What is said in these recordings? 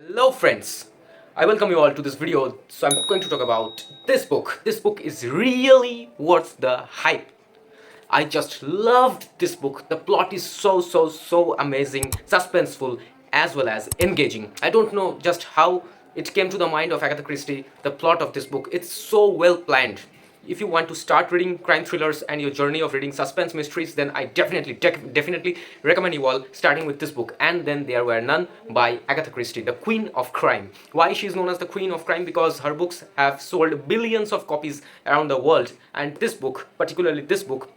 Hello friends, I welcome you all to this video. So I'm going to talk about this book. This book is really worth the hype. I just loved this book. The plot is so amazing, suspenseful as well as engaging. I don't know just how it came to the mind of Agatha Christie, the plot of this book. It's so well planned. If you want to start reading crime thrillers and your journey of reading suspense mysteries, then I definitely recommend you all starting with this book. And Then There Were None by Agatha Christie, the queen of crime. Why she is known as the queen of crime? Because her books have sold billions of copies around the world, and this book, particularly this book,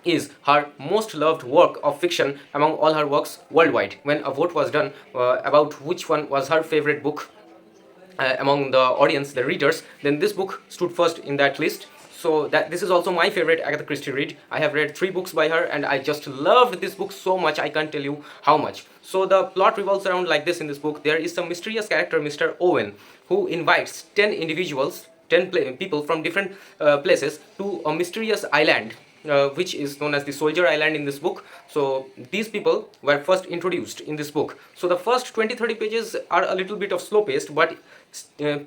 is her most loved work of fiction among all her works worldwide. When a vote was done about which one was her favorite book among the audience, the readers, then this book stood first in that list. So that this is also my favorite Agatha Christie read. I have read 3 books by her and I just loved this book so much, I can't tell you how much. So the plot revolves around like this in this book. There is some mysterious character, Mr. Owen, who invites 10 individuals, 10 people from different places to a mysterious island, which is known as the Soldier Island in this book. So these people were first introduced in this book. So the first 20-30 pages are a little bit of slow paced, but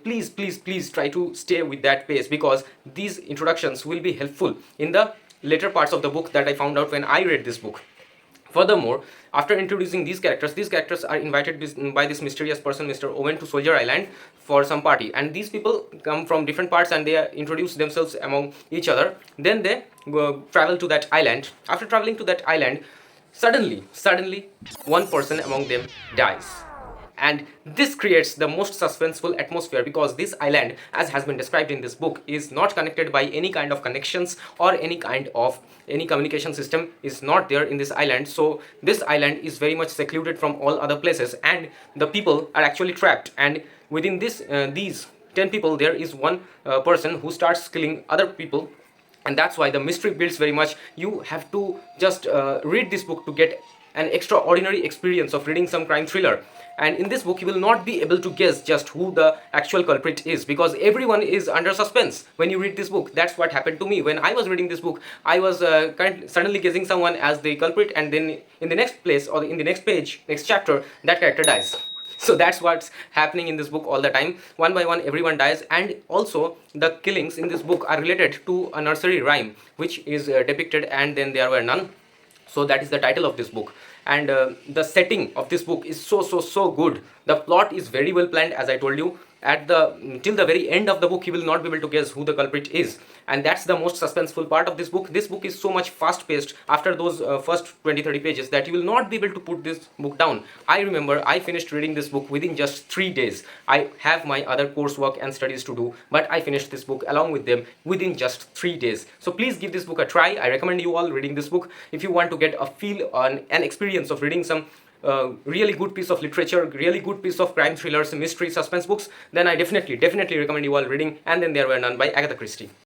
please try to stay with that pace, because these introductions will be helpful in the later parts of the book that I found out when I read this book. Furthermore, after introducing these characters are invited by this mysterious person, Mr. Owen, to Soldier Island for some party. And these people come from different parts and they introduce themselves among each other. Then they travel to that island. After traveling to that island, suddenly, one person among them dies. And this creates the most suspenseful atmosphere, because this island, as has been described in this book, is not connected by any kind of connections, or any communication system is not there in this island. So this island is very much secluded from all other places, and the people are actually trapped. And within these 10 people, there is one person who starts killing other people. And that's why the mystery builds very much. You have to just read this book to get an extraordinary experience of reading some crime thriller. And in this book you will not be able to guess just who the actual culprit is, because everyone is under suspense when you read this book. That's what happened to me when I was reading this book. I was suddenly guessing someone as the culprit, and then in the next place, or in the next page, next chapter, that character dies. So that's what's happening in this book all the time. One by one everyone dies. And also the killings in this book are related to a nursery rhyme which is depicted, and then there were none. So that is the title of this book. And the setting of this book is so good. The plot is very well planned, as I told you. Till the very end of the book you will not be able to guess who the culprit is, and that's the most suspenseful part of this book. This book is so much fast paced after those first 20-30 pages that you will not be able to put this book down. I remember I finished reading this book within just 3 days. I have my other coursework and studies to do, but I finished this book along with them within just 3 days. So please give this book a try. I recommend you all reading this book if you want to get a feel on an experience of reading some really good piece of literature, really good piece of crime thrillers, mystery, suspense books. Then I definitely recommend you all reading And Then There Were None by Agatha Christie.